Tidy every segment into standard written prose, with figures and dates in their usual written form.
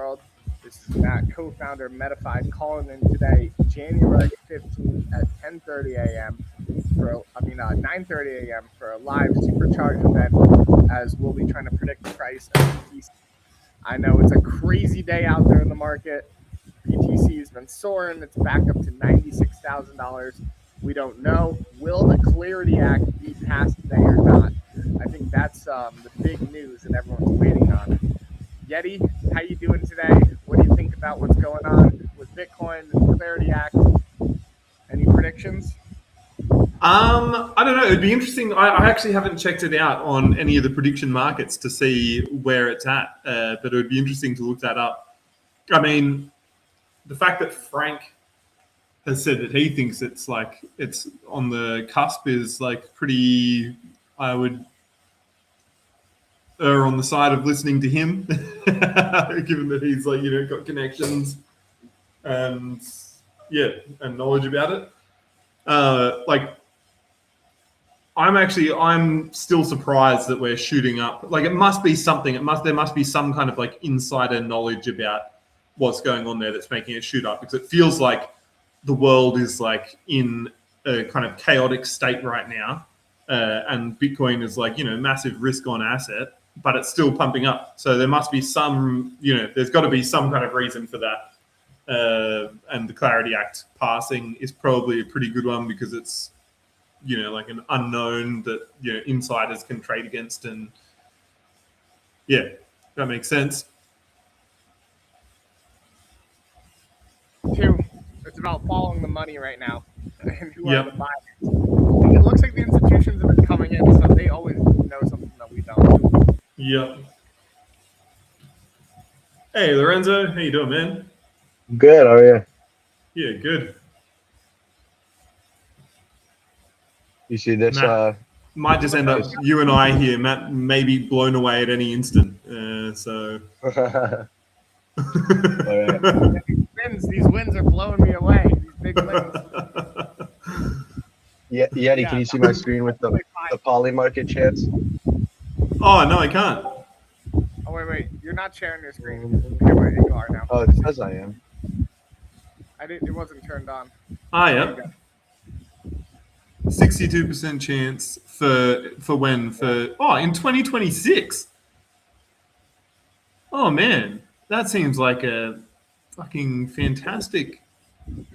world. This is Matt, co-founder of Metafide, calling in today, January 15th at 10:30 a.m. 9:30 a.m. for a live supercharged event, as we'll be trying to predict the price of BTC. I know it's a crazy day out there in the market. BTC has been soaring. It's back up to $96,000. We don't know. Will the Clarity Act be passed today or not? I think that's the big news that everyone's waiting on. Yeti, how you doing today? What do you think about what's going on with Bitcoin and the Clarity Act? Any predictions? I don't know. It'd be interesting. I actually haven't checked it out on any of the prediction markets to see where it's at, but it would be interesting to look that up. I mean, the fact that Frank has said that he thinks it's on the cusp is pretty. I would err on the side of listening to him, given that he's got connections and knowledge about it. I'm still surprised that we're shooting up. It must be something. There must be some kind of insider knowledge about what's going on there that's making it shoot up, because it feels like the world is in a kind of chaotic state right now, and Bitcoin is massive risk on asset, but it's still pumping up. So there must be some, there's got to be some kind of reason for that. And the Clarity Act passing is probably a pretty good one, because it's an unknown that insiders can trade against, and that makes sense. Two, it's about following the money right now and who are the buyers. It looks like the institutions have been coming in, so they always know something that we don't. Yep. Hey, Lorenzo, how you doing, man? Good, how are you? Yeah, good. You see this? Matt, might just end up you and I here. Matt may be blown away at any instant. These wins are blowing me away. These big wins. Yeti, can you see my screen with the poly market chance? Oh, no, I can't. Oh, wait. You're not sharing your screen. Okay, wait, you are now. Oh, it says I am. It wasn't turned on. Ah, yeah. 62% chance for when? In 2026. Oh, man. That seems like a fucking fantastic.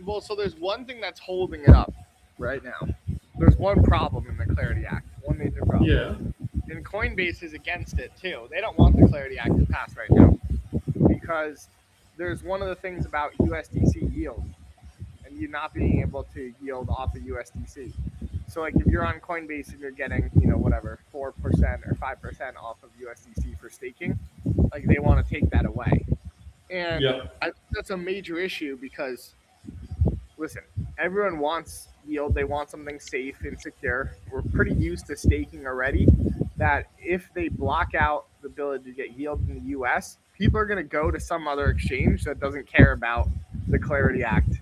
Well, so there's one thing that's holding it up right now. There's one problem in the Clarity Act. One major problem. Yeah. And Coinbase is against it too. They don't want the Clarity Act to pass right now, because there's one of the things about USDC yield and you not being able to yield off of USDC. So if you're on Coinbase and you're getting, 4% or 5% off of USDC for staking, they want to take that away. And I think that's a major issue, because, listen, everyone wants yield. They want something safe and secure. We're pretty used to staking already, that if they block out the ability to get yield in the US, people are going to go to some other exchange that doesn't care about the Clarity Act,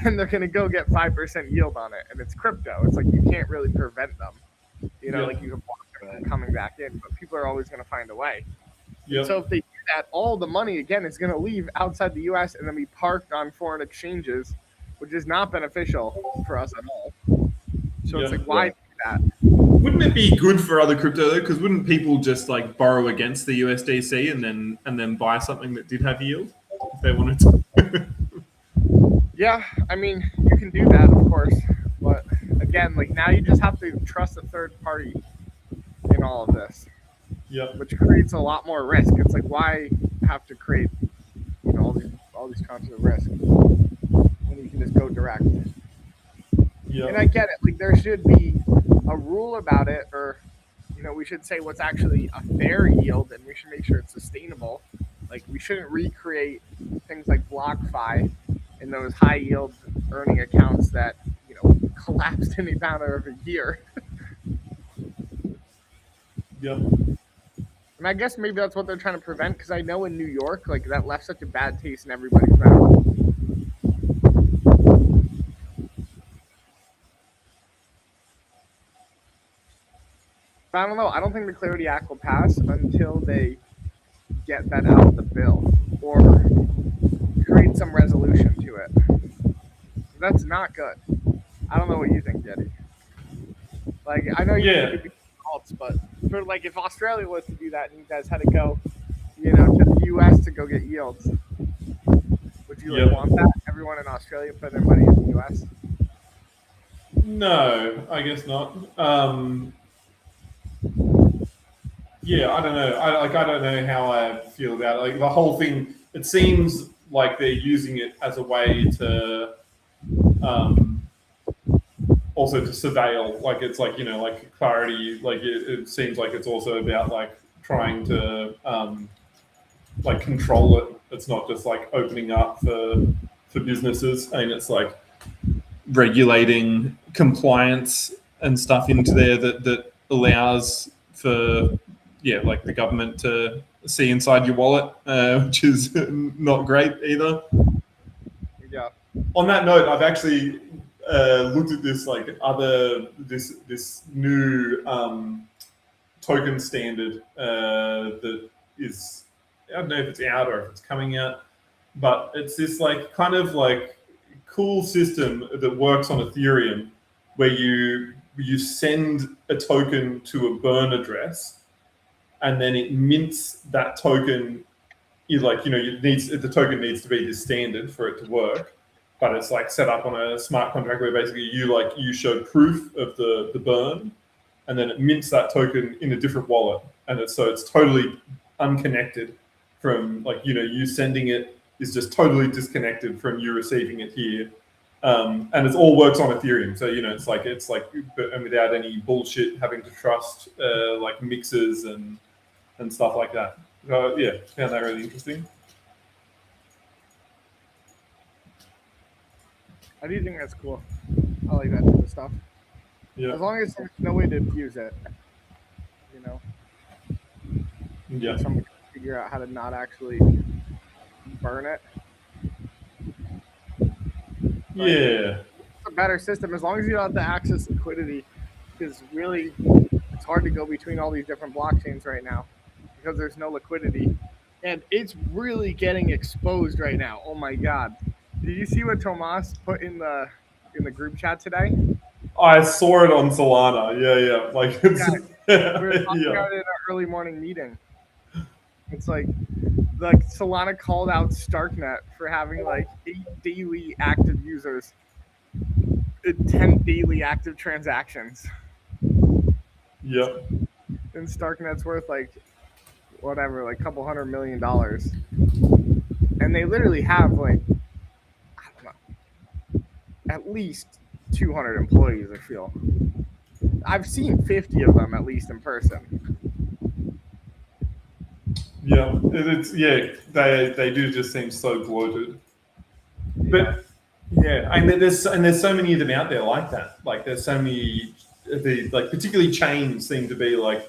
and they're going to go get 5% yield on it. And it's crypto. It's you can't really prevent them. You can block them from coming back in, but people are always going to find a way. So if they do that, all the money, again, is going to leave outside the US and then be parked on foreign exchanges, which is not beneficial for us at all. So it's why do that? Wouldn't it be good for other crypto though? Because wouldn't people just borrow against the USDC and then buy something that did have yield if they wanted to? Yeah, I mean, you can do that, of course, but again, now you just have to trust a third party in all of this. Which creates a lot more risk. It's why have to create all these kinds of risk when you can just go direct. And I get it. There should be a rule about it, or we should say what's actually a fair yield, and we should make sure it's sustainable. We shouldn't recreate things like BlockFi in those high yield earning accounts that collapsed in a matter of a year. And I guess maybe that's what they're trying to prevent, because I know in New York, that left such a bad taste in everybody's mouth. But I don't know. I don't think the Clarity Act will pass until they get that out of the bill, or create some resolution to it. That's not good. I don't know what you think, Jetty. Like, I know you Yeah. could be alts, but for like if Australia was to do that and you guys had to go, to the U.S. to go get yields, would you like want that? Everyone in Australia put their money in the U.S. No, I guess not. Yeah, I don't know. I don't know how I feel about it. Like the whole thing, it seems like they're using it as a way to also to surveil. Like it's like like clarity. Like it seems like it's also about like trying to like control it. It's not just like opening up for businesses. I mean, it's like regulating compliance and stuff into there that allows for like the government to see inside your wallet, which is not great either. Yeah. On that note, I've actually looked at this this new token standard that is, I don't know if it's out or if it's coming out, but it's this like kind of like cool system that works on Ethereum where you send a token to a burn address and then it mints that token. The token needs to be this standard for it to work, but it's like set up on a smart contract where basically you show proof of the burn, and then it mints that token in a different wallet, and it's totally unconnected from you sending it is just totally disconnected from you receiving it here, and it all works on Ethereum. So it's like and without any bullshit having to trust like mixers and stuff like that. Yeah, found that really interesting. I do think that's cool. I like that type of stuff. Yeah. As long as there's no way to abuse it, Yeah. Someone can figure out how to not actually burn it. Yeah. It's a better system as long as you don't have to access liquidity, because really it's hard to go between all these different blockchains right now because there's no liquidity, and it's really getting exposed right now. Oh my god! Did you see what Tomas put in the group chat today? I saw it on Solana. Yeah. Like it's we were talking about it in our early morning meeting. It's like Solana called out Starknet for having like 8 daily active users, 10 daily active transactions. Yep. And Starknet's worth like whatever, like a couple $100 million. And they literally have like, I don't know, at least 200 employees, I feel. I've seen 50 of them at least in person. Yeah, they do just seem so bloated. But yeah, I mean, there's so many of them out there like that. Like there's so many, particularly chains seem to be like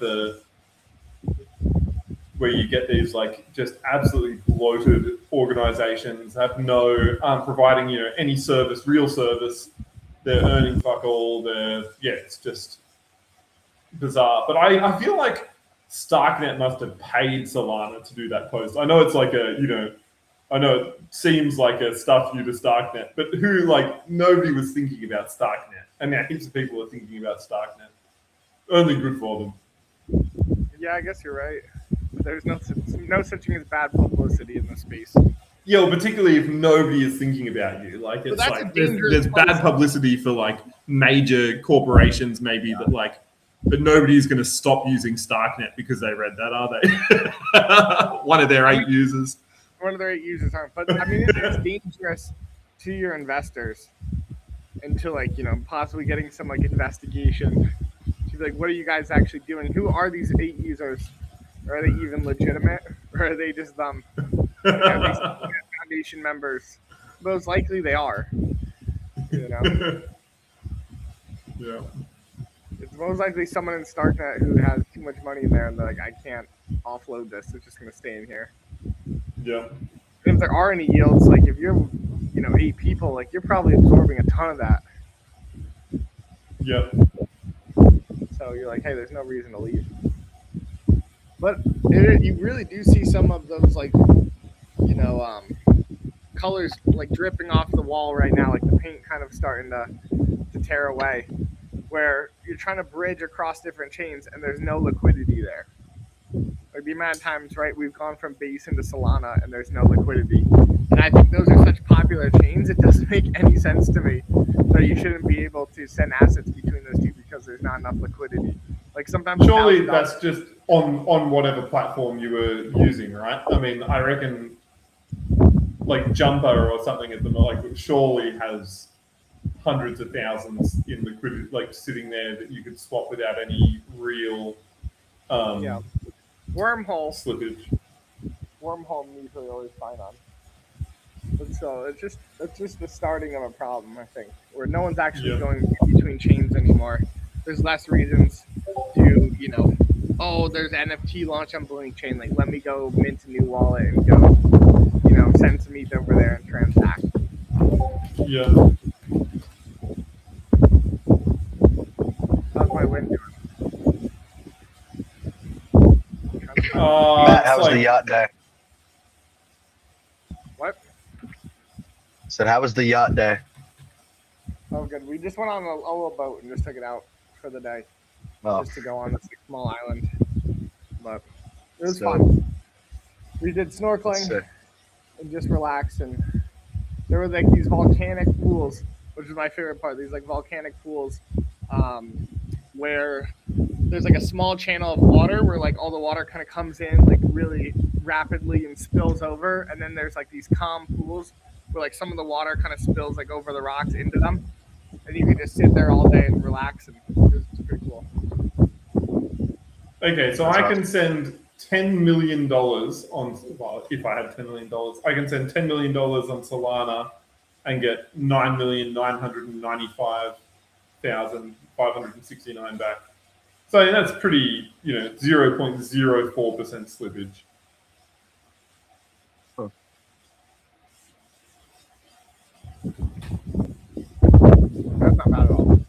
where you get these like just absolutely bloated organizations have no providing any service, real service. They're earning fuck all. It's just bizarre. But I feel like Starknet must have paid Solana to do that post. I know it's like I know it seems like a stuff you to Starknet, but nobody was thinking about Starknet. And now heaps of people are thinking about Starknet. Only good for them. Yeah, I guess you're right. There's no such thing as bad publicity in this space. Yeah, well, particularly if nobody is thinking about you. Like it's like there's bad publicity for like major corporations, maybe but nobody's going to stop using Starknet because they read that, are they? One of their 8 users. One of their 8 users aren't. But I mean, it's dangerous to your investors and to possibly getting some investigation. To be like, what are you guys actually doing? Who are these 8 users? Are they even legitimate, or are they just foundation members? Most likely they are. Yeah. It's most likely someone in Starknet who has too much money in there, and they're like, I can't offload this. It's just going to stay in here. Yeah. And if there are any yields, like if you're, 8 people, you're probably absorbing a ton of that. Yep. So you're like, hey, there's no reason to leave. But you really do see some of those colors like dripping off the wall right now, like the paint kind of starting to tear away, where you're trying to bridge across different chains and there's no liquidity there. Like the amount of times, right, we've gone from base into Solana and there's no liquidity. And I think those are such popular chains, it doesn't make any sense to me that you shouldn't be able to send assets between those two because there's not enough liquidity. Like sometimes surely that's just on whatever platform you were using, right? I mean, I reckon like Jumper or something at the moment, like surely has hundreds of thousands in liquidity, like sitting there that you could swap without any real wormhole slippage. Wormhole I'm usually always fine on. But so it's just the starting of a problem, I think, where no one's actually going between chains anymore. There's less reasons to, there's NFT launch on Blink Chain. Like, let me go mint a new wallet and go, send some ETH over there and transact. Yeah. How's my win doing? Matt, how was the yacht day? What? Said, how was the yacht day? Oh, good. We just went on a little boat and just took it out for the day. Oh. Just to go on this small island. But it was fun. We did snorkeling and just relaxed. And there were like these volcanic pools, which is my favorite part. These like volcanic pools where there's like a small channel of water where like all the water kind of comes in like really rapidly and spills over. And then there's like these calm pools where like some of the water kind of spills like over the rocks into them. And you can just sit there all day and relax, and it's pretty cool. Okay, so I can send $10 million on, well, if I had $10 million, I can send $10 million on Solana and get 9,995,569 back. So that's pretty, 0.04% slippage. Huh. That's not bad at all.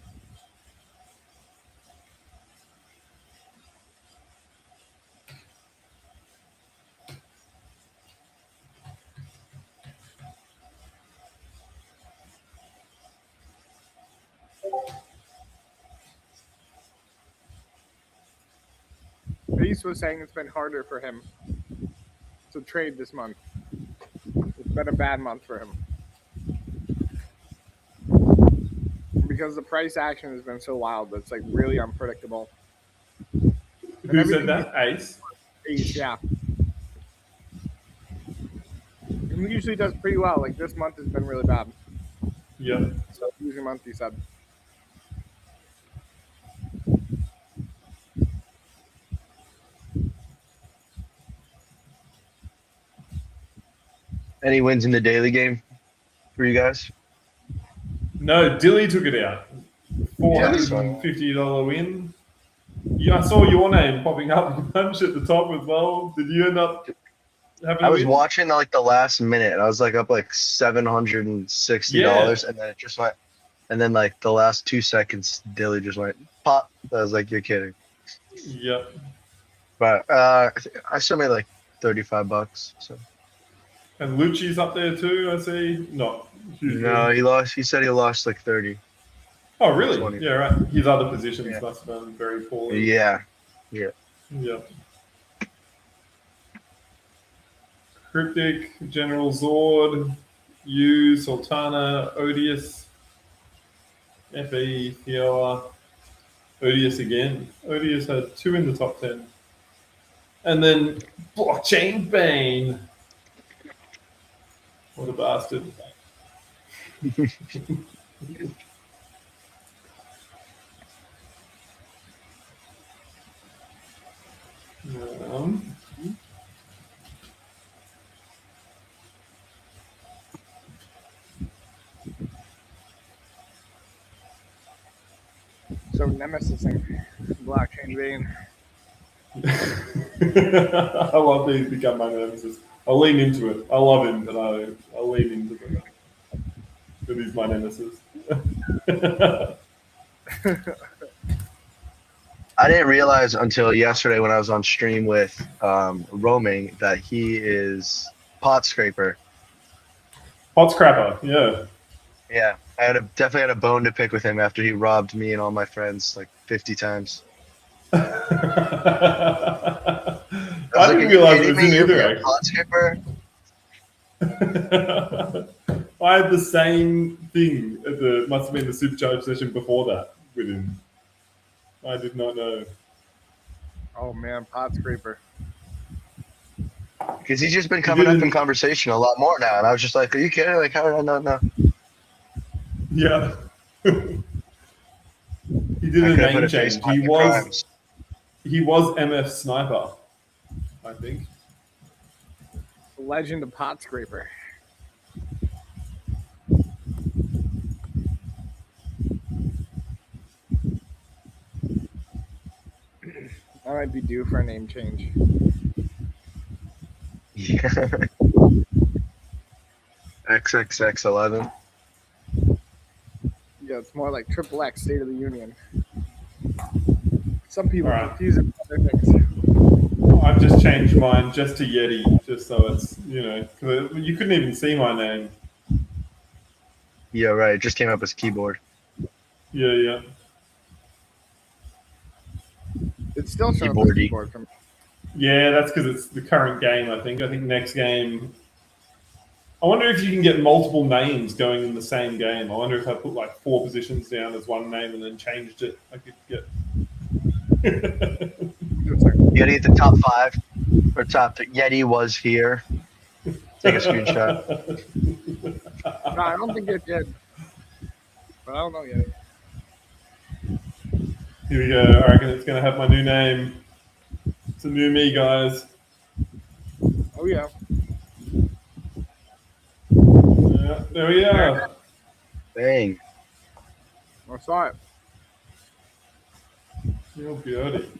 Reese was saying it's been harder for him to trade this month. It's been a bad month for him. Because the price action has been so wild, it's like really unpredictable. Who said that? Ace? Ace, yeah. He usually does pretty well. Like this month has been really bad. Yeah. So usually month, he said. Any wins in the daily game for you guys? No, Dilly took it out. $450 win. Yeah, I saw your name popping up a bunch at the top as well. Did you end up having I was win? watching like the last minute, and I was like up like $760, and then it just went, and then like the last 2 seconds, Dilly just went pop. I was like, you're kidding. Yep. But I still made like $35. So. And Lucci's up there too, I see. Not hugely. No, he lost. He said he lost like 30. Oh, really? 20. Yeah, right. His other positions must have done very poorly. Yeah. Cryptic, General Zord, U, Sultana, Odious, FE, Fiola, Odious again. Odious had 2 in the top 10. And then Blockchain Bane. What a bastard. So nemesising blockchain vein. I love these become my nemesis. I'll lean into it. I love him, but I'll lean into it. But he's my nemesis. I didn't realize until yesterday when I was on stream with Roaming that he is Pot Scraper. Pot Scrapper, yeah. Yeah, definitely had a bone to pick with him after he robbed me and all my friends like 50 times. I I was like, didn't "Are you realize it kidding was in me? You're either, being a actually. pot skipper?" I had the same thing at the must have been the supercharged session before that with him. I did not know. Oh man, pot scraper. Because he's just been He coming up in didn't. conversation a lot more now, and I was just like, "Are you kidding? Like, how did I not know?" Yeah. He did I a could have put name a face change. on your crimes. He was MF Sniper, I think. The legend of pot scraper. I might be due for a name change. Yeah. XXX11. Yeah, it's more like Triple X State of the Union. Some people All right. confuse it with other things. I've just changed mine just to Yeti, just so it's, 'cause you couldn't even see my name. Yeah, right. It just came up as keyboard. Yeah, yeah. It's still showing up as Keyboardy. keyboard from. Yeah, that's because it's the current game, I think. I think next game. I wonder if you can get multiple names going in the same game. I wonder if I put like 4 positions down as one name and then changed it, I could get. You gotta get the top 5 or top. Yeti was here. Take a screenshot. No, I don't think it did. But I don't know yet. Here we go. I reckon it's going to have my new name. It's a new me, guys. Oh yeah. Yeah, there we are. Dang. I saw it. Real beauty.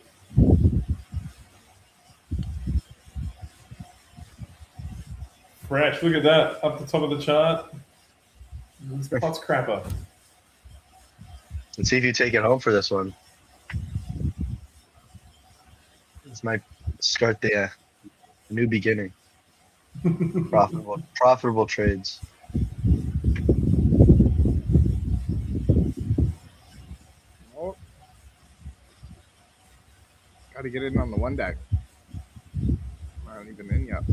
Fresh. Look at that. Up the top of the chart. It's Pot Scrapper. Let's see if you take it home for this one. This might start the new beginning. Profitable trades. Oh. Got to get in on the one deck. I haven't even in yet.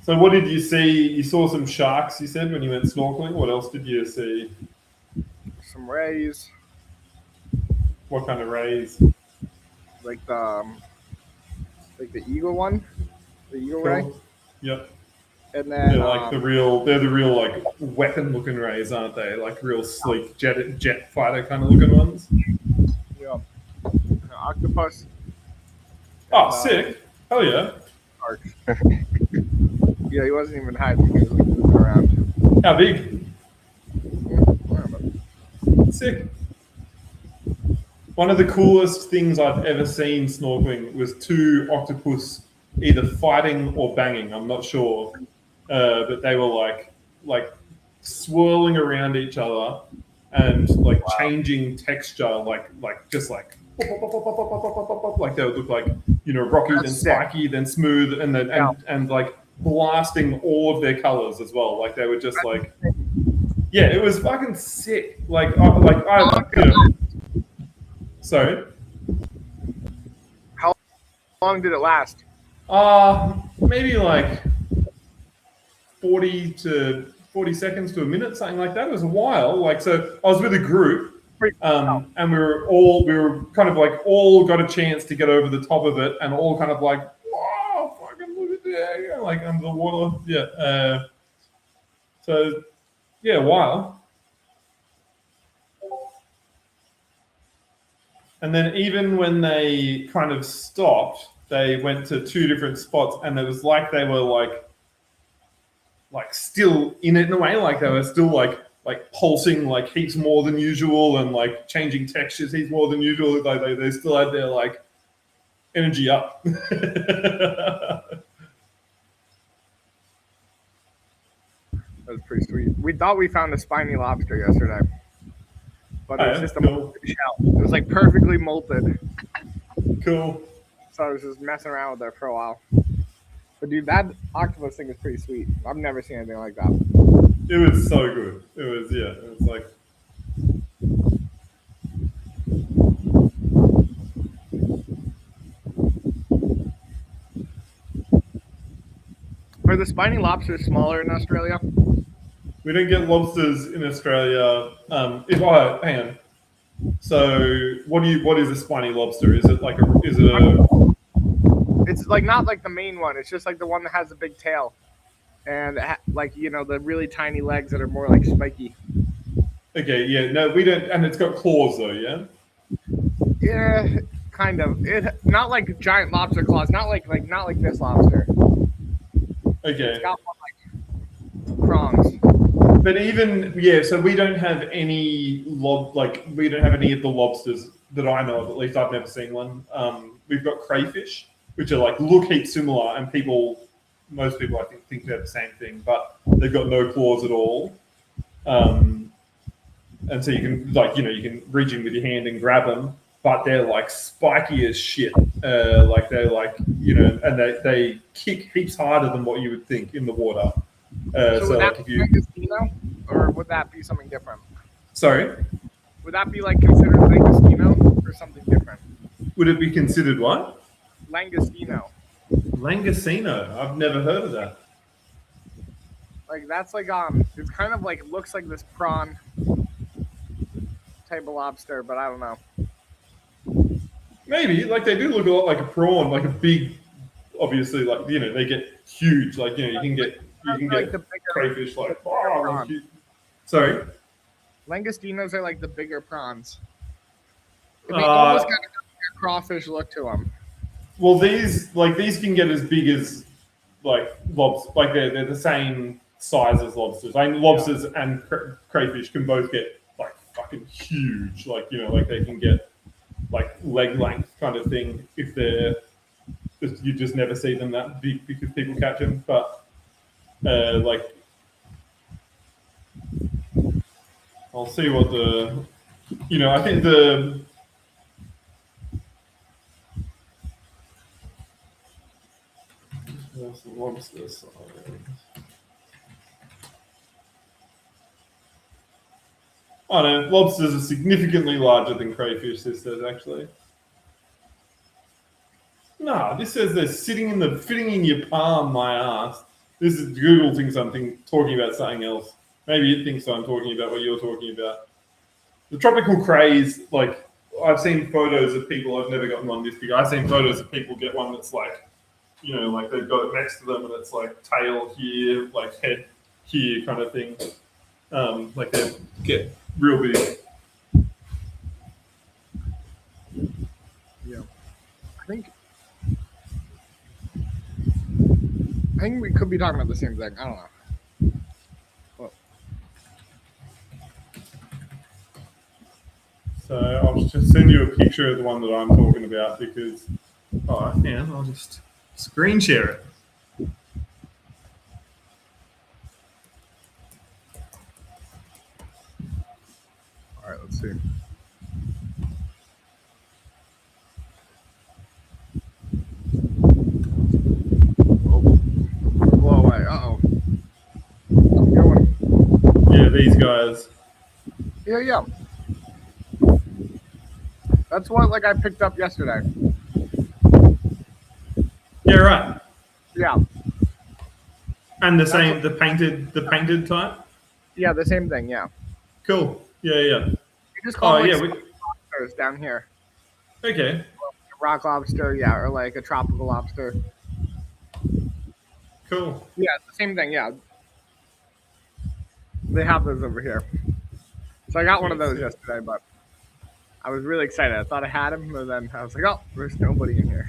So what did you see? You saw some sharks, you said, when you went snorkeling. What else did you see? Some rays, What kind of rays? like the eagle one, the eagle ray, Cool. Yep. and then They're like the real like weapon looking rays, aren't they? Like real sleek jet fighter kind of looking ones. yeah, octopus. Oh, sick. Hell yeah. Shark. Yeah, he wasn't even hiding. He was like moving around. How big? Yeah, Sick. One of the coolest things I've ever seen snorkeling was 2 octopus either fighting or banging. I'm not sure, but they were like swirling around each other and like changing texture, like just like like they would look like rocky, then spiky, then smooth, and then and like blasting all of their colors as well. Like they were just like, yeah, it was fucking sick. Like sorry. How long did it last? Maybe like 40 seconds to a minute, something like that. It was a while. Like, so I was with a group, and we were kind of like all got a chance to get over the top of it, and all kind of like, wow, fucking look at that, like under the water. Yeah. So yeah, a while. And then even when they kind of stopped, they went to 2 different spots, and it was like they were like still in it in a way, like they were still like pulsing like heaps more than usual, and like changing textures heaps more than usual. Like they still had their like energy up. That was pretty sweet. We thought we found a spiny lobster yesterday, but it was just a molted shell. It was like perfectly molted. Cool. So I was just messing around with it for a while. But dude, that octopus thing is pretty sweet. I've never seen anything like that. It was so good. It was It was like. Are the spiny lobsters smaller in Australia? We don't get lobsters in Australia. Hang on. So, what is a spiny lobster? Is it a? It's like not like the main one. It's just like the one that has a big tail, and like the really tiny legs that are more like spiky. Okay, yeah, no, we don't, and it's got claws though, yeah. Yeah, kind of. It not like giant lobster claws. Not like this lobster. Okay. It's got more like prongs. But even so we don't have any we don't have any of the lobsters that I know of. At least I've never seen one. We've got crayfish, which are like look heap similar, and most people I think they're the same thing, but they've got no claws at all. And so you can you can reach in with your hand and grab them, but they're like spiky as shit. Like they're like and they kick heaps harder than what you would think in the water. So would that be Langostino, or would that be something different? Sorry? Would that be like considered Langostino or something different? Would it be considered what? Langostino. Langostino. I've never heard of that. Like that's like it's kind of like looks like this prawn type of lobster, but I don't know. Maybe like they do look a lot like a prawn, like a big. Obviously, like they get huge. Like you can get like the bigger, crayfish like huge. Sorry. Langostinos are like the bigger prawns. They almost kind of have a crawfish look to them. Well, these can get as big as like lobsters. Like they're the same size as lobsters. I mean, lobsters and crayfish can both get like fucking huge. Like like they can get like leg length kind of thing if they're. You just never see them that big because people catch them, but like I'll see what I think lobster size. Oh no, lobsters are significantly larger than crayfish. This says actually. No, this says they're fitting in your palm, my ass. This is Google thinks I'm talking about something else. Maybe it thinks I'm talking about what you're talking about. The tropical craze, like I've seen photos of people. I've never gotten one this big. I've seen photos of people get one that's like, like they've got it next to them and it's like tail here, like head here, kind of thing. Like they get real big. Yeah, I think we could be talking about the same thing. I don't know. Well. So I'll just send you a picture of the one that I'm talking about because I'll just screen share it. All right, let's see. Blow away. Uh-oh. I'm going. Yeah, these guys. Yeah. That's what I picked up yesterday. Yeah, right. Yeah. And the painted type? Yeah, the same thing, yeah. Cool. Yeah. You just call them lobsters down here. Okay. A rock lobster, yeah, or like a tropical lobster. Cool. Yeah, it's the same thing, yeah. They have those over here. So I got one of those yesterday, but I was really excited. I thought I had him, but then I was like, oh, there's nobody in here.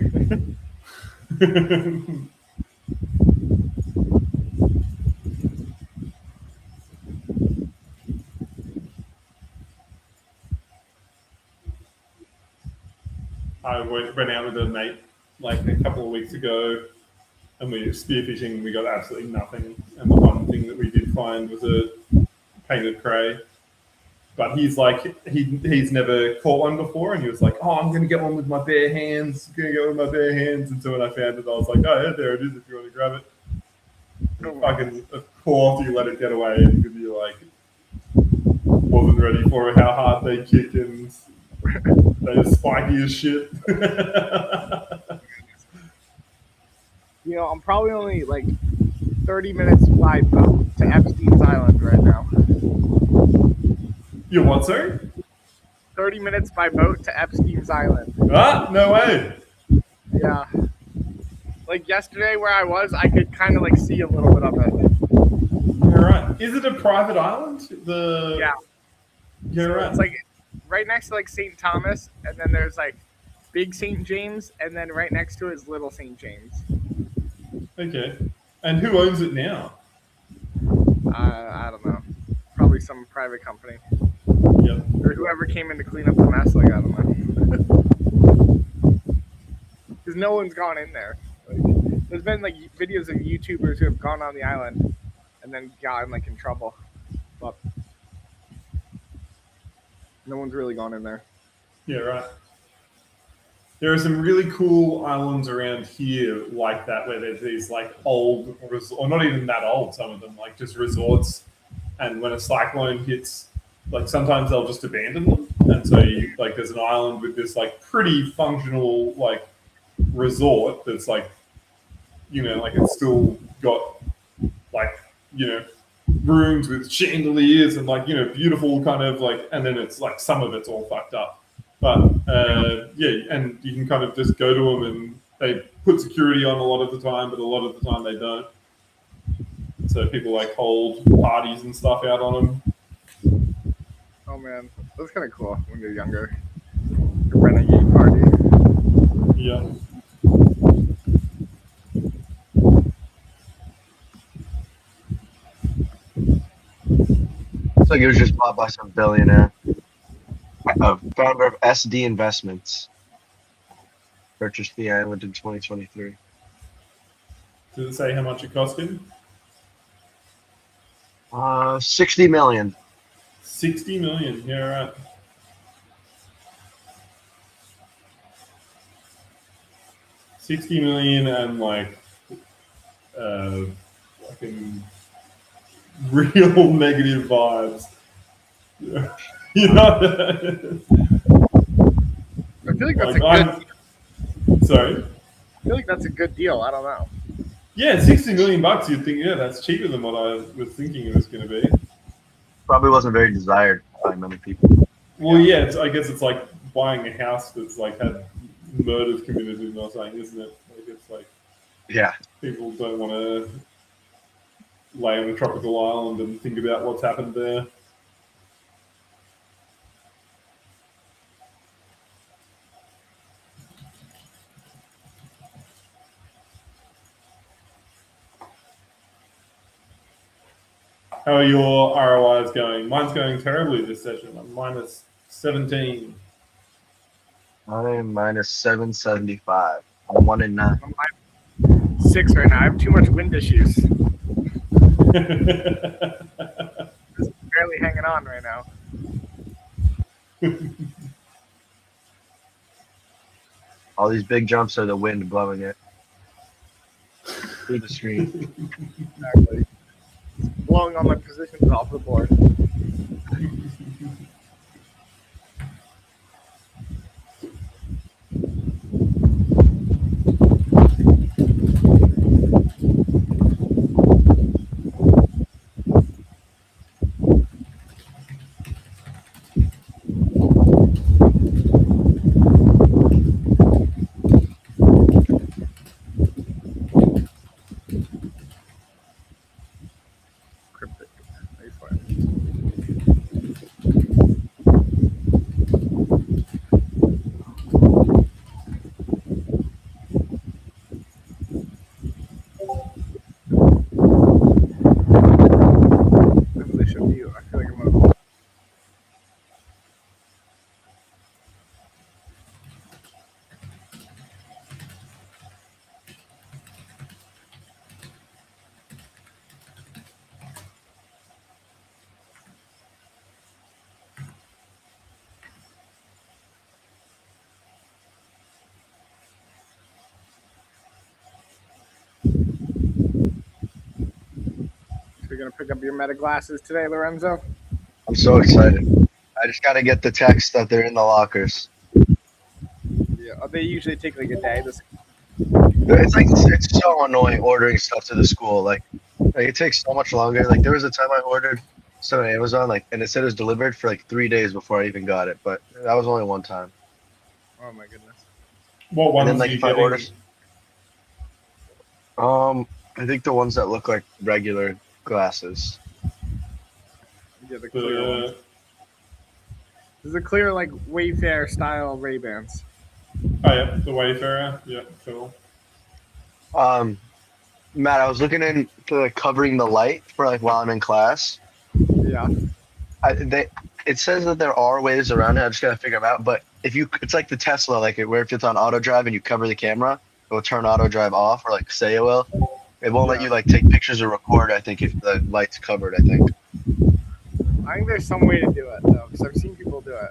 I went out with a mate like a couple of weeks ago and we were spearfishing and we got absolutely nothing. And the one thing that we did find was a painted cray. but he's like he's never caught one before, and he was like, "Oh, I'm gonna get one with my bare hands. And so when I found it, I was like, "Oh, yeah, there it is. If you want to grab it." Fucking, of course, you let it get away because you like wasn't ready for how hard they kick and they're spiky as shit. You know, I'm probably only like 30 minutes by boat to Epstein's Island right now. You what, sorry? 30 minutes by boat to Epstein's Island. Ah, no way. Yeah. Like yesterday where I was, I could kind of like see a little bit of it. You're right. Is it a private island? Yeah. You're right. It's like right next to like St. Thomas, and then there's like Big St. James, and then right next to it is Little St. James. Okay. And who owns it now? I don't know. Probably some private company. Yep. Or whoever came in to clean up the mess, like, I don't know. Because no one's gone in there. Like, there's been like videos of YouTubers who have gone on the island and then gotten like in trouble. But no one's really gone in there. Yeah, right. There are some really cool islands around here like that where there's these like old, or not even that old, some of them, like just resorts. And when a cyclone hits, like sometimes they'll just abandon them. And so you, like there's an island with this like pretty functional like resort that's like, you know, like it's still got like, you know, rooms with chandeliers and like, you know, beautiful kind of like, and then it's like some of it's all fucked up. But yeah, and you can kind of just go to them and they put security on a lot of the time, but a lot of the time they don't. So people like hold parties and stuff out on them. Oh man, that's kind of cool when you're younger. The renegade party. Yeah. It's like it was just bought by some billionaire. Founder of SD Investments. Purchased the island in 2023. Does it say how much it cost him? 60 million. 60 million. Yeah, right. $60 million and like fucking real negative vibes. Yeah. You know? I feel like that's Like, a good. Sorry. I feel like that's a good deal. I don't know. Yeah, $60 million. You'd think, yeah, that's cheaper than what I was thinking it was going to be. Probably wasn't very desired by many people. Well, yeah, I guess it's like buying a house that's like had murders committed in or something, isn't it? Like it's like, Yeah. people don't want to lay on a tropical island and think about what's happened there. How are your ROIs going? Mine's going terribly this session. I'm minus 17. I'm minus 775. I'm 1 in 9. I'm 6 right now. I have too much wind issues. Just barely hanging on right now. All these big jumps are the wind blowing it through the screen. Exactly. It's blowing all my positions off the board. Cryptic. Nice one. gonna pick up your Meta glasses today, Lorenzo? I'm so excited. I just got to get the text that they're in the lockers. Yeah. They usually take like a day. It's so annoying ordering stuff to the school. Like it takes so much longer. Like there was a time I ordered stuff on Amazon, like, and it said it was delivered for like 3 days before I even got it. But that was only one time. Oh my goodness. What And ones then are like you if I order, getting? I think the ones that look like regular glasses. Yeah, the clear ones. There's a clear like Wayfair style Ray-Bans. Oh yeah, the Wayfarer. Yeah, cool. Matt, I was looking into like, covering the light for like while I'm in class. Yeah. It says that there are ways around it. I just gotta figure them out. But it's like the Tesla, like where if it's on auto drive and you cover the camera, it will turn auto drive off, or like say it will. It won't let you like take pictures or record. I think if the light's covered. I think. I think there's some way to do it though, because I've seen people do it.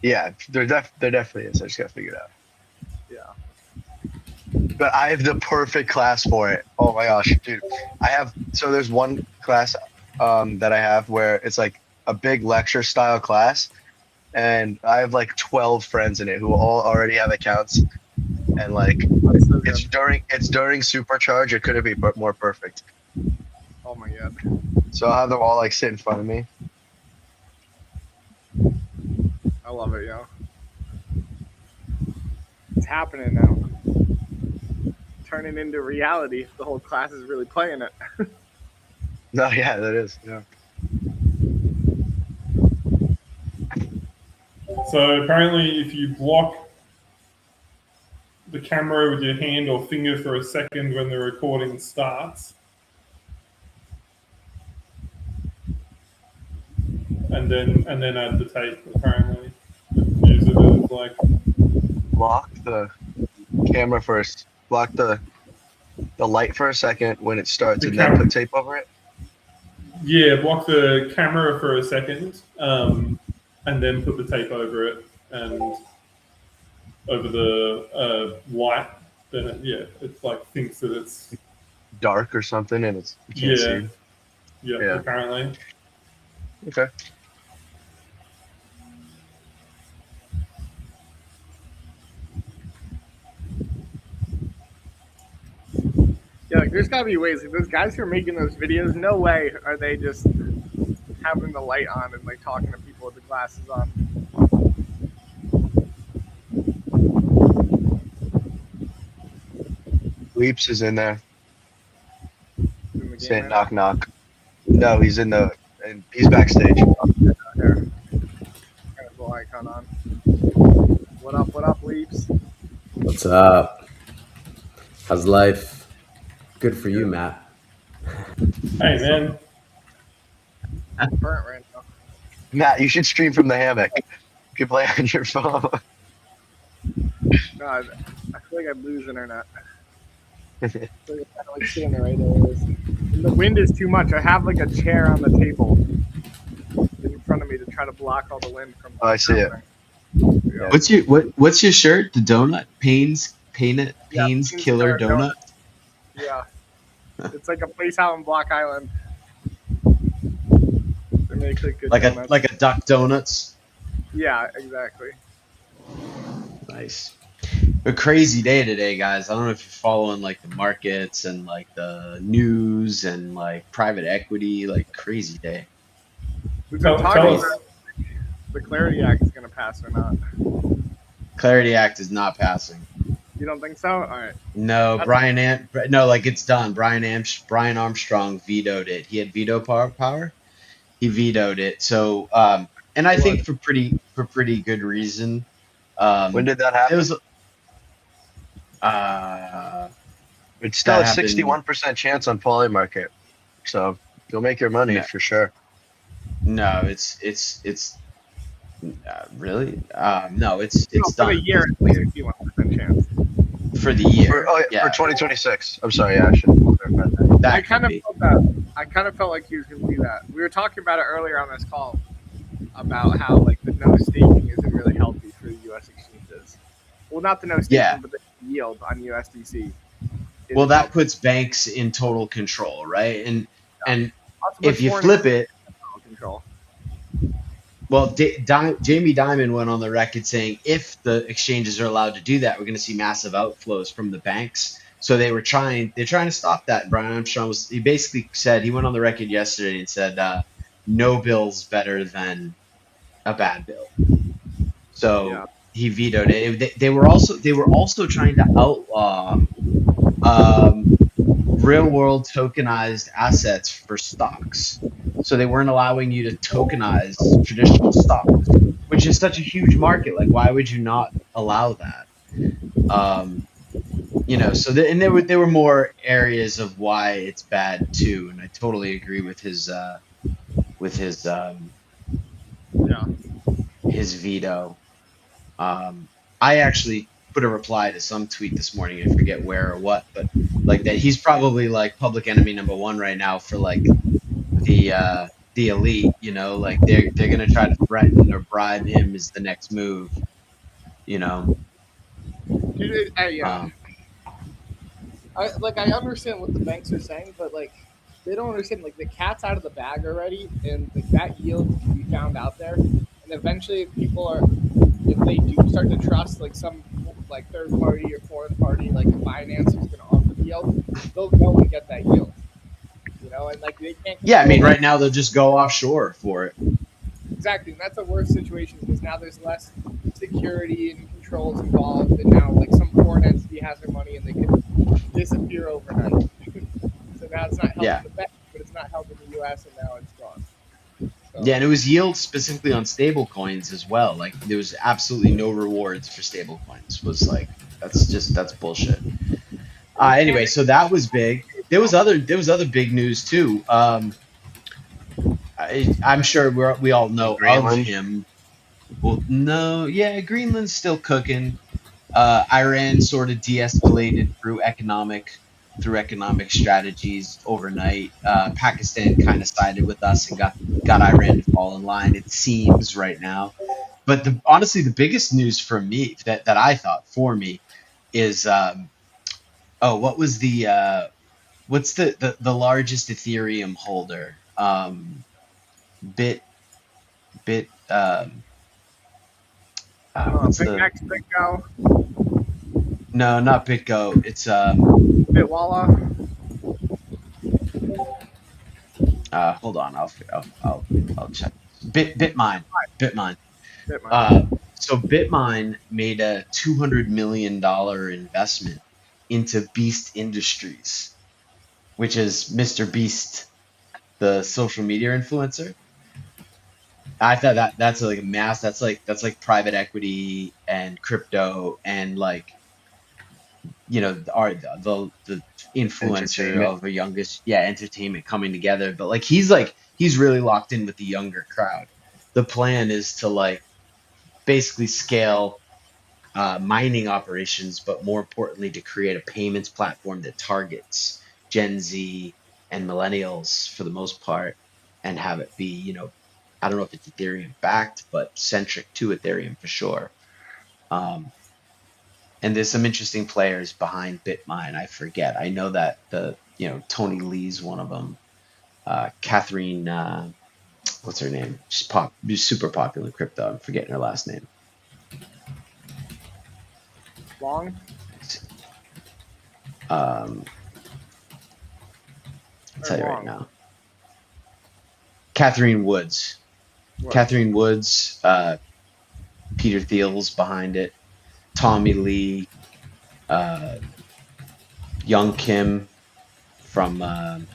Yeah, there definitely is. I just gotta figure it out. Yeah. But I have the perfect class for it. Oh my gosh, dude! There's one class that I have where it's like a big lecture style class, and I have like 12 friends in it who all already have accounts, and like That's so it's good. during Supercharge. It couldn't be more perfect. Oh my god. So I'll have them all like sit in front of me. I love it, yo. It's happening now. Turning into reality. The whole class is really playing it. No, yeah, that is. Yeah. So apparently, if you block the camera with your hand or finger for a second when the recording starts, and then add the tape, apparently, use it as like Block the camera first. Block the light for a second when it starts, The and then put tape over it. yeah, block the camera for a second, and then put the tape over it and over the light. Then it's like thinks that it's Dark or something, and you can't see. yeah, apparently. Okay. Yeah, like there's gotta be ways. Like those guys who are making those videos, no way are they just having the light on and like talking to people with the glasses on. Leaps is in there In the game saying right knock knock. No, he's he's backstage. now. There. Got his little icon on. What up, Leaps? What's up? How's life? Good for you, Matt. Hey man, Burnt right now. Matt, you should stream from the hammock. You can play on your phone. No, I feel like I'd lose internet. I feel like I'm like sitting there right there. And the wind is too much. I have like a chair on the table in front of me to try to block all the wind from. Oh, I see it. Yeah. What's your shirt? The donut? Pains Pains Killer Killer Donut? Yeah. It's like a place out on Block Island. They make like good donuts. Like a Duck Donuts? Yeah, exactly. Nice. A crazy day today, guys. I don't know if you're following like the markets and like the news and like private equity, like crazy day. We've been Tell talking us. about the Clarity Act is going to pass or not. Clarity Act is not passing. You don't think so? All right. No, like it's done. Brian Armstrong vetoed it. He had veto power. He vetoed it. So, and I think for pretty good reason. When did that happen? It was. It's still a that happened- 61% chance on Polymarket, so you'll make your money Yeah. for sure. No, it's really no, it's No, for done. the year, it's 61% chance. For the year. For 2026. I'm sorry, I should clarify that. That I kind could of be. felt that. I kind of felt like he was going to do that. We were talking about it earlier on this call about how like the no staking isn't really healthy for the U.S. exchanges. Well, not the no staking, Yeah. but the yield on USDC. Well, that puts banks in total control, right? And if you flip it, control. well, Jamie Dimon went on the record saying if the exchanges are allowed to do that, we're going to see massive outflows from the banks. So they're trying to stop that. And Brian Armstrong he basically said, he went on the record yesterday and said, no bill's better than a bad bill. So Yeah. he vetoed it. They were also trying to outlaw real world tokenized assets for stocks. So they weren't allowing you to tokenize traditional stocks, which is such a huge market. Like, why would you not allow that? So there were more areas of why it's bad too, and I totally agree with his Yeah. his veto. I actually put a reply to some tweet this morning. I forget where or what, but like that he's probably like public enemy number one right now for like the elite. Like they're gonna try to threaten or bribe him is the next move. Dude, yeah. Um, I understand what the banks are saying, but like they don't understand like the cat's out of the bag already, and like that yield can be found out there, and eventually if they do start to trust like some like third party or foreign party like finance who's going to offer the yield, they'll go and get that yield. And like they can't. yeah, I mean, right now they'll just go offshore for it. Exactly, and that's a worse situation because now there's less security and controls involved, and now like some foreign entity has their money and they can disappear overnight. So now it's not helping the bank, but it's not helping the U.S. and now it's gone. So. Yeah, and it was yield specifically on stable coins as well. Like there was absolutely no rewards for stable coins. Was like that's bullshit. Anyway, so that was big. There was other big news too. I'm sure we all know Greenland. of him. Well, no, yeah, Greenland's still cooking. Iran sort of de-escalated through economic strategies overnight. Pakistan kind of sided with us and got Iran to fall in line. It seems right now. But honestly, the biggest news for me that I thought for me is what was what's the largest Ethereum holder? Bit what's BitGo. No, not BitGo. It's Bitwalla. Hold on, I'll check. Bitmine. So Bitmine made a $200 million investment into Beast Industries, which is Mr. Beast, the social media influencer. I thought that's like a mass. That's like private equity and crypto and like the influencer of a youngest entertainment coming together. But like he's really locked in with the younger crowd. The plan is to like basically scale mining operations, but more importantly to create a payments platform that targets Gen Z and millennials for the most part, and have it be I don't know if it's Ethereum backed, but centric to Ethereum for sure. And there's some interesting players behind Bitmine. I forget. I know that Tony Lee's one of them. Catherine, what's her name? She's super popular in crypto. I'm forgetting her last name. Long. I'll tell you right now. Catherine Woods. What? Catherine Woods. Peter Thiel's behind it. Tommy Lee, Young Kim from I'm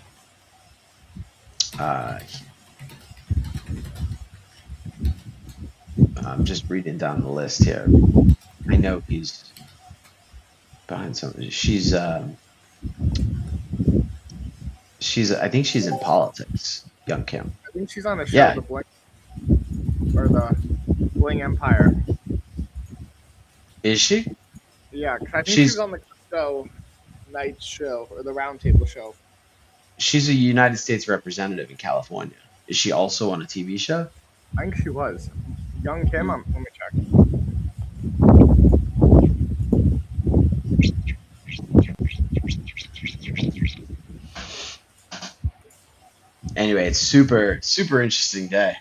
just reading down the list here. I know he's behind something. She's I think she's in politics, Young Kim. I think she's on the show, the Bling, or the Bling Empire. Is she? Yeah, I think she's on the crypto night show or the roundtable show. She's a United States representative in California. Is she also on a TV show? I think she was. Young Kim, let me check. Anyway, it's super interesting day.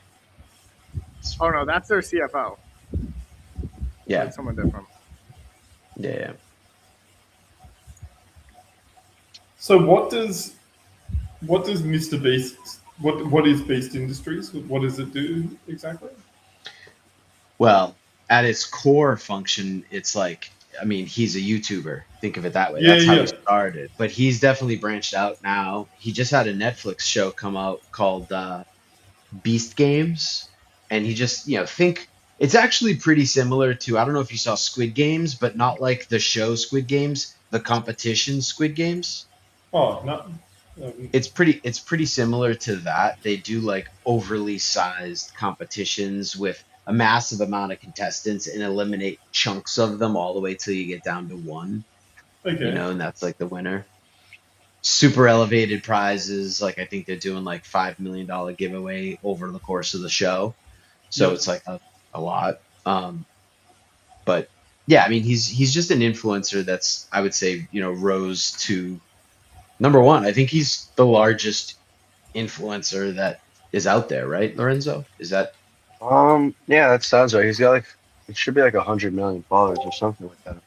Oh no, that's their CFO. Yeah, Like someone different. yeah. So what does Mr. Beast what is Beast Industries? What does it do exactly? Well, at its core function, it's like, I mean, he's a YouTuber. Think of it that way. Yeah, That's how he yeah. started. But he's definitely branched out now. He just had a Netflix show come out called Beast Games, and he just, think it's actually pretty similar to, I don't know if you saw Squid Games, but not like the show Squid Games, the competition Squid Games. Oh, no. It's pretty similar to that. They do like overly sized competitions with a massive amount of contestants and eliminate chunks of them all the way till you get down to one, Okay. and that's like the winner. Super elevated prizes, like I think they're doing like $5 million giveaway over the course of the show. So Yep. it's like a lot. But yeah, I mean he's just an influencer that's, I would say, rose to number one. I think he's the largest influencer that is out there, right, Lorenzo? Is that Yeah, that sounds right. He's got like it should be like 100 million followers or something like that.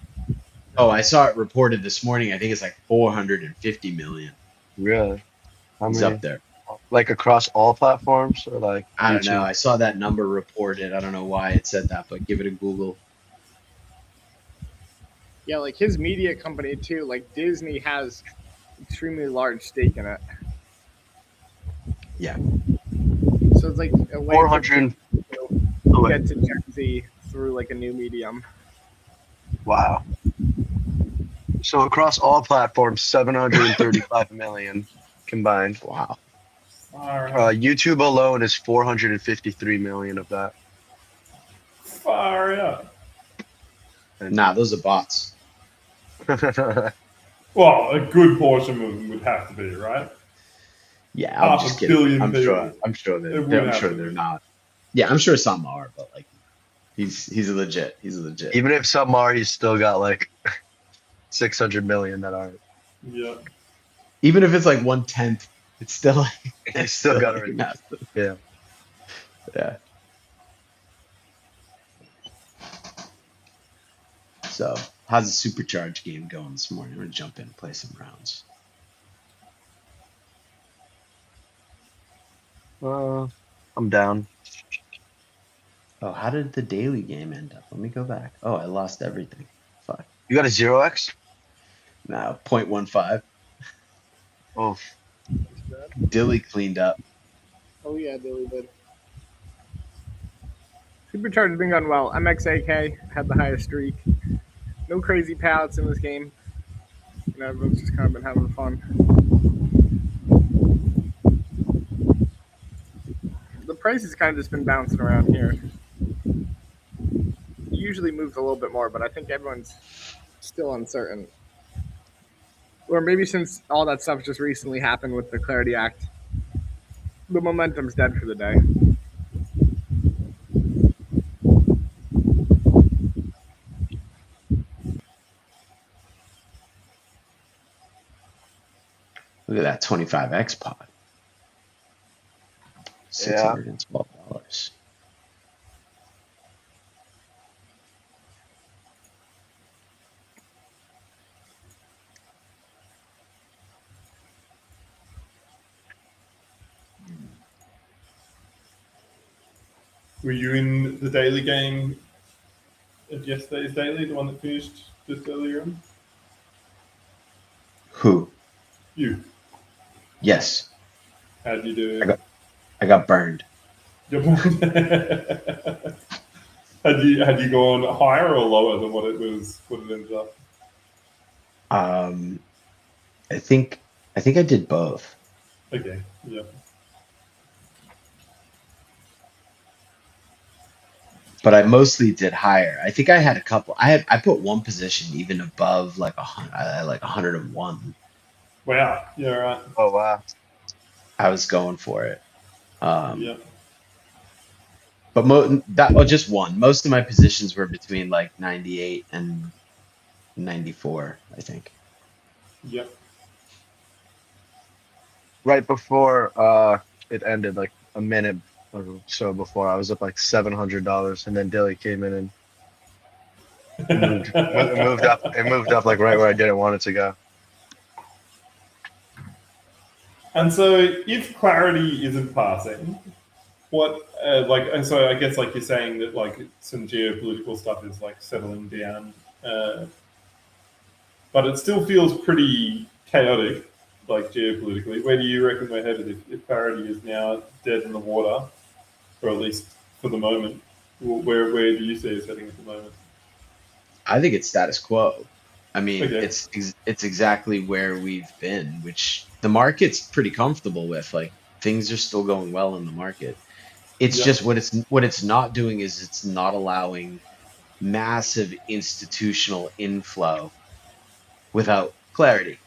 Oh, I saw it reported this morning. I think it's like 450 million. Really? How He's many? up there. Like across all platforms or like I don't know. YouTube? I saw that number reported. I don't know why it said that, but give it a Google. Yeah, like his media company too. Like Disney has extremely large stake in it. Yeah. So it's like a way 400. to Oh, wait. get to Gen Z through like a new medium. Wow. So across all platforms, 735 million combined. Wow. Far out. YouTube alone is 453 million of that. Far out. Nah, those are bots. Well, a good portion of them would have to be, right? Yeah, I'm Half just a kidding. billion I'm people. sure. I'm sure It they're. would I'm have sure to they're be. not. Yeah, I'm sure some are, but like, he's a legit. He's a legit. Even if some are, he's still got like 600 million that aren't. Yeah. Even if it's like 1/10, it's still like, He's still got like it. massive. Yeah. Yeah. So, how's the supercharge game going this morning? I'm gonna jump in and play some rounds. I'm down. Oh, how did the daily game end up? Let me go back. Oh, I lost everything. Fuck. You got a 0x? Now 0.15. Oh, Dilly cleaned up. Oh yeah, Billy did. Supercharged has been going well. MXAK had the highest streak. No crazy payouts in this game. Everyone's just kind of been having fun. The price has kind of just been bouncing around here. It usually moves a little bit more, but I think everyone's still uncertain. Or maybe since all that stuff just recently happened with the Clarity Act, the momentum's dead for the day. Look at that 25x pod. $612. Were you in the daily game of yesterday's daily, the one that finished just earlier on? Who? You. Yes. How'd you do? I got burned. had you gone higher or lower than what it ended up? I think I did both. Okay. Yeah. But I mostly did higher. I think I had a couple. I put one position even above like 101. Wow. Yeah. Right. oh wow. I was going for it. Yeah. But just one. Most of my positions were between like 98 and 94, I think. Yep. Right before it ended like a minute or so before. I was up like $700, and then Dilly came in and it moved up. It moved up like right where I didn't want it to go. And so, if clarity isn't passing, what and so I guess like you're saying that like some geopolitical stuff is like settling down, but it still feels pretty chaotic, like geopolitically. Where do you reckon we're headed if clarity is now dead in the water, or at least for the moment? Where do you see us heading at the moment? I think it's status quo. I mean, Okay. it's exactly where we've been, which the market's pretty comfortable with. Like things are still going well in the market. It's Yeah. just what it's not doing is it's not allowing massive institutional inflow without clarity,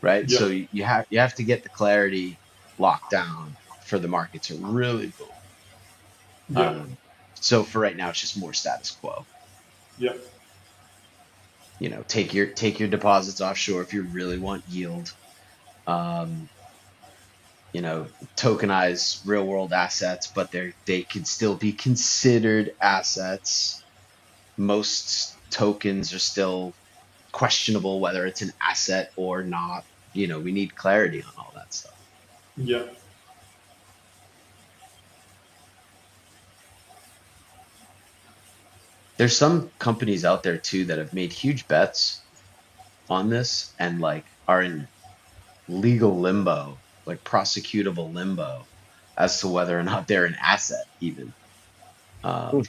right? Yeah. So you have to get the clarity locked down for the market to really boom. Yeah. So for right now, it's just more status quo. Yeah. You know, take your deposits offshore if you really want yield. Um, you know, tokenize real world assets, but they can still be considered assets. Most tokens are still questionable whether it's an asset or not. You know, we need clarity on all that stuff. Yeah. There's some companies out there too that have made huge bets on this and like are in legal limbo, like prosecutable limbo, as to whether or not they're an asset even. Um,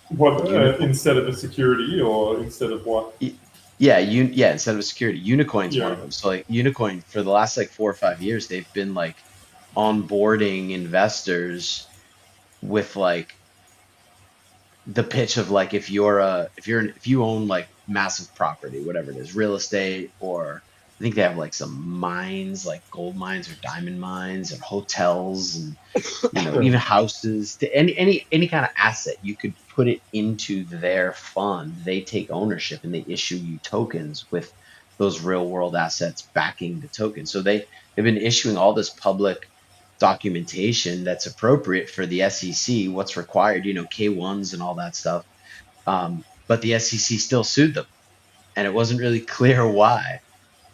What Unicorn, instead of a security or instead of what? yeah, instead of a security, Unicoin's one Yeah. of them. So like Unicoin for the last like 4 or 5 years, they've been like onboarding investors with like the pitch of like if you own like massive property, whatever it is, real estate, or I think they have like some mines, like gold mines or diamond mines and hotels and even houses, to any kind of asset, you could put it into their fund. They take ownership and they issue you tokens with those real world assets backing the token. So they've been issuing all this public documentation that's appropriate for the SEC, what's required, K1s and all that stuff. But the SEC still sued them, and it wasn't really clear why.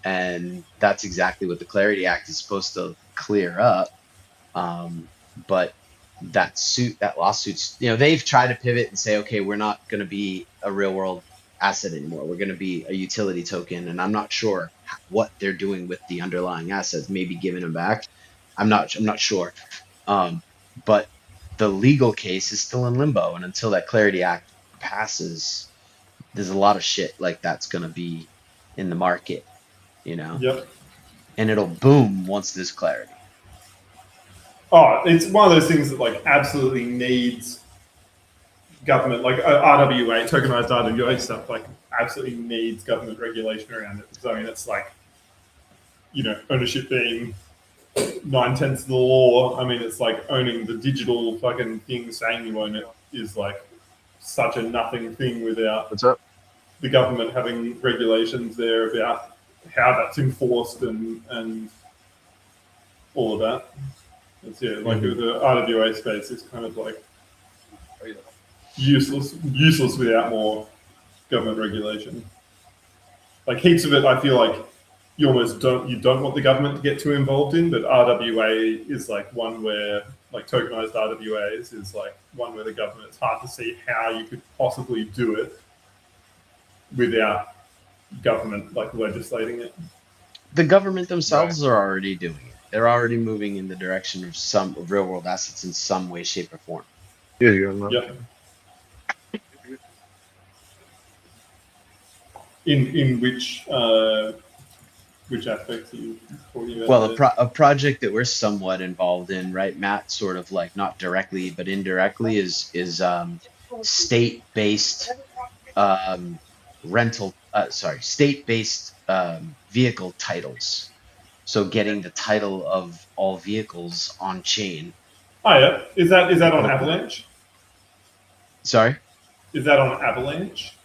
And that's exactly what the Clarity Act is supposed to clear up. But that lawsuit's, they've tried to pivot and say, okay, we're not going to be a real world asset anymore. We're going to be a utility token. And I'm not sure what they're doing with the underlying assets, maybe giving them back. I'm not sure. But the legal case is still in limbo. And until that Clarity Act passes, there's a lot of shit like that's going to be in the market, Yep. and it'll boom once there's clarity. Oh, it's one of those things that like absolutely needs government, like RWA, tokenized RWA stuff, like absolutely needs government regulation around it. Because I mean, it's like, ownership being 9/10 of the law. I mean, it's like owning the digital fucking thing, saying you own it is like such a nothing thing without What's up? the government having regulations there about how that's enforced and all of that. It's, like the RWA space is kind of like useless without more government regulation. Like heaps of it, I feel like you don't want the government to get too involved in, but RWA is like one where, like tokenized RWAs is like one where the government, it's hard to see how you could possibly do it without government like legislating it. The government themselves are already doing it. They're already moving in the direction of some real world assets in some way, shape, or form. Here you go. Yeah. In which aspects are you talking about? Well, a project that we're somewhat involved in, right, Matt? Sort of like not directly but indirectly is state-based state-based vehicle titles. So getting the title of all vehicles on chain. Oh yeah, is that on Avalanche? Sorry, Is that on Avalanche?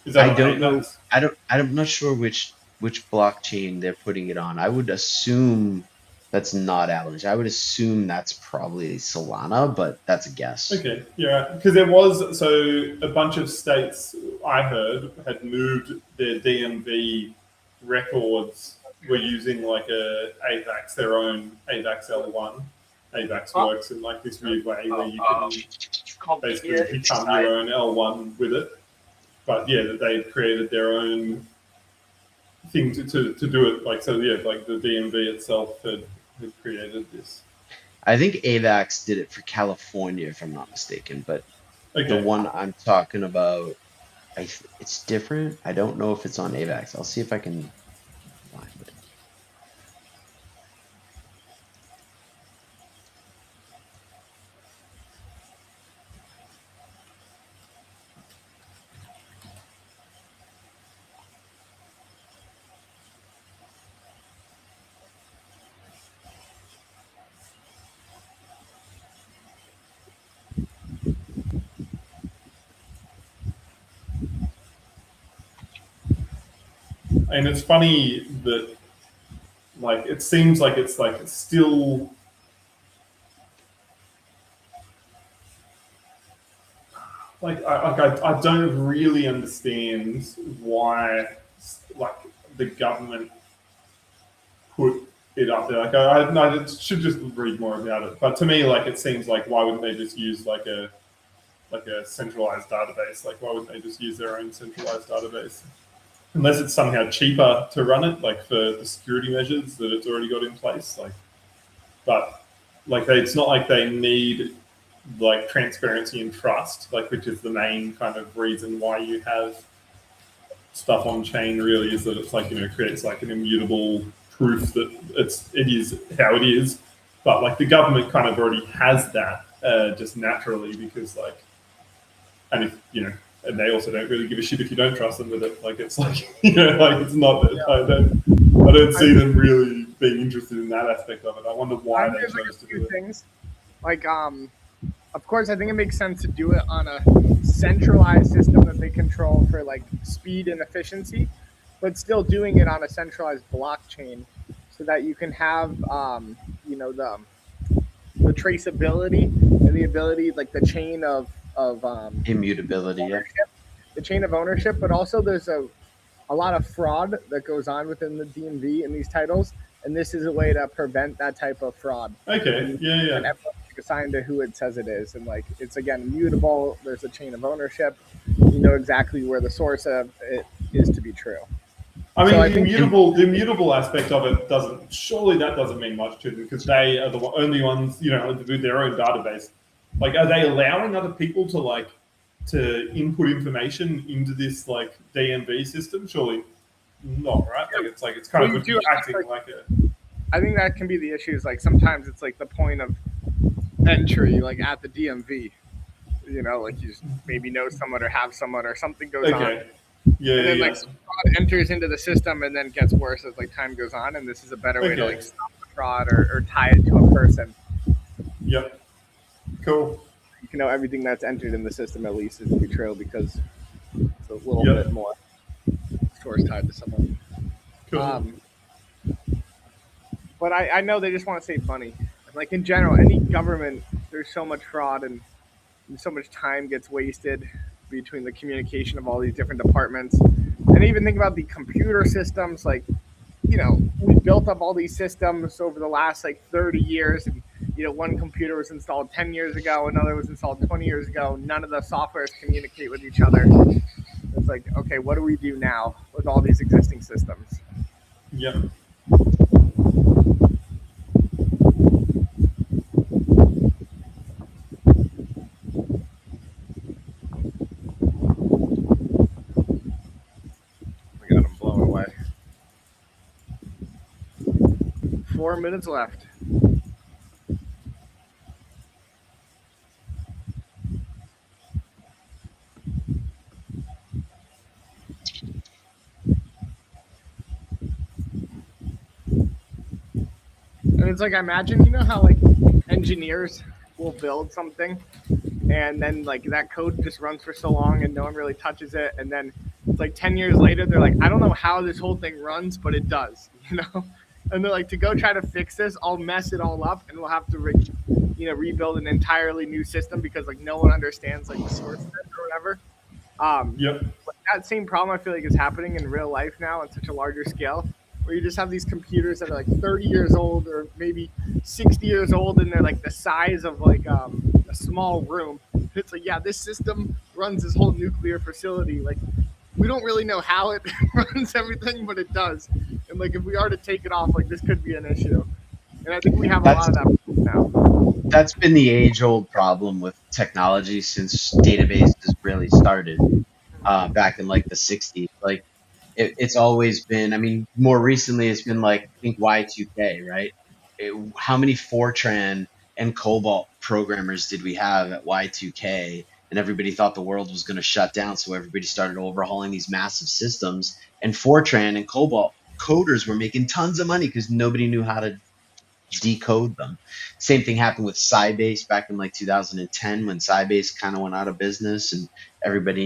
Is that I on don't know. AVAX? I'm not sure which blockchain they're putting it on. I would assume That's not Avalanche. I would assume that's probably Solana, but that's a guess. Okay, yeah, because there was a bunch of states I heard had moved their DMV records. Were using like a AVAX, their own AVAX L1. AVAX works in like this weird way where you can basically become your own L1 with it. But yeah, that they created their own thing to do it. Like so, yeah, like the DMV itself had created this. I think AVAX did it for California, if I'm not mistaken. But Okay. the one I'm talking about, it's different. I don't know if it's on AVAX. I'll see if I can find it. And it's funny that, like, it seems like it's still. I don't really understand why, like, the government put it up there. Like, I should just read more about it. But to me, like, it seems like why wouldn't they just use like a centralized database? Like, why wouldn't they just use their own centralized database? Unless it's somehow cheaper to run it, like for the security measures that it's already got in place. Like, but like it's not like they need like transparency and trust, like which is the main kind of reason why you have stuff on chain. Really, is that it's like creates like an immutable proof that it is how it is. But like the government kind of already has that just naturally because like, and if and they also don't really give a shit if you don't trust them with it. Like it's like like it's not. Yeah. I don't see them really being interested in that aspect of it. I wonder why they chose to do it. Things like of course, I think it makes sense to do it on a centralized system that they control for like speed and efficiency, but still doing it on a centralized blockchain so that you can have the traceability and the ability, like the chain of immutability, the chain of ownership, but also there's a lot of fraud that goes on within the DMV in these titles, and this is a way to prevent that type of fraud. Okay, and everyone's assigned to who it says it is, and like it's again immutable. There's a chain of ownership. You know exactly where the source of it is to be true. I mean, the immutable aspect of it doesn't mean much to them because they are the only ones with their own database. Like, are they allowing other people to input information into this like DMV system? Surely not, right? Like it's kind of acting like a. I think that can be the issue. Is like sometimes it's like the point of entry, like at the DMV. Like you just maybe know someone or have someone or something goes on. Yeah, and then like fraud enters into the system and then gets worse as like time goes on, and this is a better way to like stop the fraud or tie it to a person. Yep. Cool. You know everything that's entered in the system at least is to be true because it's a little bit more source tied to someone. Cool. But I know they just want to save money. Like in general, any government, there's so much fraud and so much time gets wasted between the communication of all these different departments. And even think about the computer systems, like, we built up all these systems over the last like 30 years. And, one computer was installed 10 years ago, another was installed 20 years ago. None of the softwares communicate with each other. It's like, okay, what do we do now with all these existing systems? Yep. I'm blown away. 4 minutes left. And it's like, I imagine, how like engineers will build something and then like that code just runs for so long and no one really touches it. And then it's like 10 years later, they're like, I don't know how this whole thing runs, but it does, And they're like, to go try to fix this, I'll mess it all up, and we'll have to, rebuild an entirely new system because like no one understands like the source of it or whatever. Yep. But that same problem I feel like is happening in real life now on such a larger scale, where you just have these computers that are like 30 years old or maybe 60 years old, and they're like the size of like a small room. It's like, yeah, this system runs this whole nuclear facility. Like, we don't really know how it runs everything, but it does. And like, if we are to take it off, like this could be an issue. And I think we have a lot of that now. That's been the age-old problem with technology since databases really started back in like the 60s. Like it's always been, I mean, more recently it's been like, I think Y2K, right? How many Fortran and COBOL programmers did we have at Y2K? And everybody thought the world was going to shut down. So everybody started overhauling these massive systems. And Fortran and COBOL coders were making tons of money because nobody knew how to decode them. Same thing happened with Sybase back in like 2010 when Sybase kind of went out of business and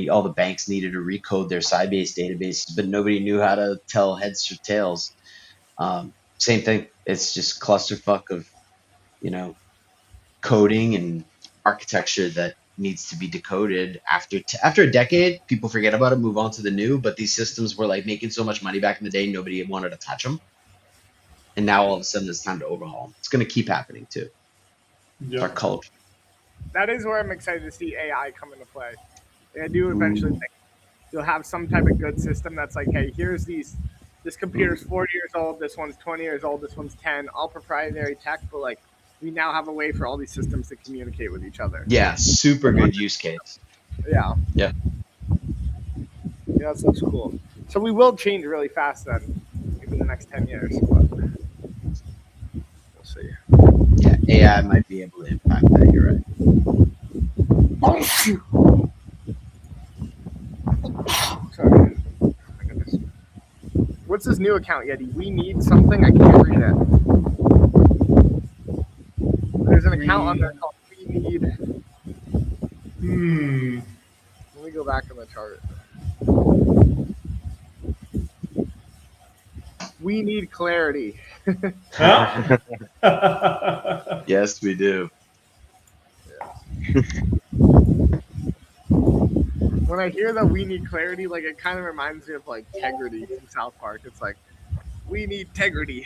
all the banks needed to recode their Sybase databases, but nobody knew how to tell heads or tails. Same thing. It's just clusterfuck of, coding and architecture that needs to be decoded. After a decade, people forget about it, move on to the new, but these systems were like making so much money back in the day, nobody wanted to touch them. And now all of a sudden it's time to overhaul. It's going to keep happening too. It's our culture. That is where I'm excited to see AI come into play. And I do eventually think you'll have some type of good system that's like, hey, here's this computer's 40 years old, this one's 20 years old, this one's 10, all proprietary tech, but like we now have a way for all these systems to communicate with each other. Yeah, super good use case. Yeah. Yeah. Yeah, that looks cool. So we will change really fast then, in the next 10 years. But we'll see. Yeah, AI might be able to impact that. You're right. Sorry. Oh my goodness. What's this new account, Yeti? We need something? I can't read it. There's an account on there called We Need. Let me go back on the chart. We need clarity. Huh? Yes, we do. When I hear that we need clarity, like it kind of reminds me of like Tegrity from South Park. It's like, we need Tegrity.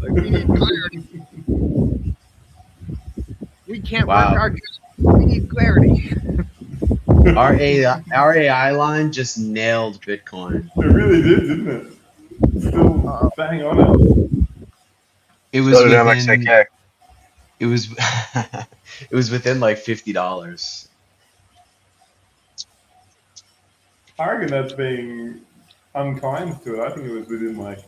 Like, we need clarity. We can't work our job. We need clarity. Our AI line just nailed Bitcoin. It really did, didn't it? Still bang on it. It was So did within, MXAK. it was it was within like $50. I reckon that's being unkind to it. I think it was within like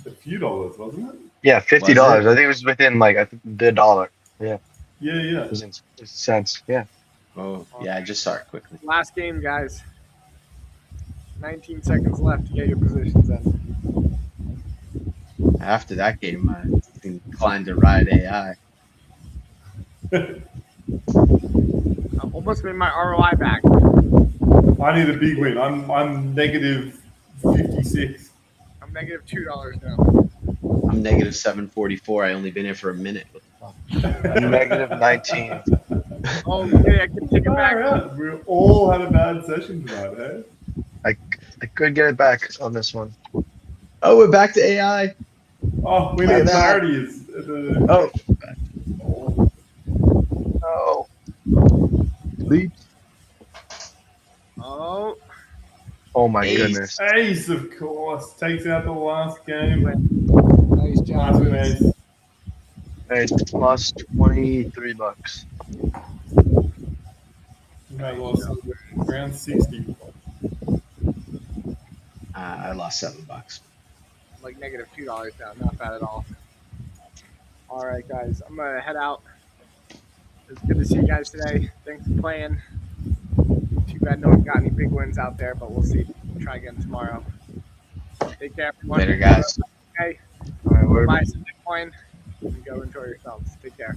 a few dollars, wasn't it? Yeah, $50. I think it was within like the dollar. Yeah, Yeah, it was in cents. Yeah. Oh yeah, I just saw it quickly. Last game, guys. 19 seconds left to get your positions in. After that game, I inclined to ride AI. I almost made my ROI back. I need a big win. I'm negative 56. I'm negative $2 now. I'm negative 744. I only been here for a minute. What the fuck? I'm negative 19. Oh, yeah, I can take it back. Right. We all had a bad session tonight, eh? I could get it back on this one. Oh, we're back to AI. Oh, we Look need at that. clarity. Oh, Oh. sleep. Oh, Oh my Ace. goodness. Ace, of course, takes out the last game. nice job. Nice win, Ace. Hey, it's plus $23. I lost around 60. I lost $7. Like negative $2 now. Not bad at all. All right, guys. I'm going to head out. It's good to see you guys today. Thanks for playing. Too bad no one got any big wins out there, but we'll see. We'll try again tomorrow. Take care, everyone. Later, guys. Okay. All right, we're Buy some Bitcoin and go enjoy yourselves. Take care.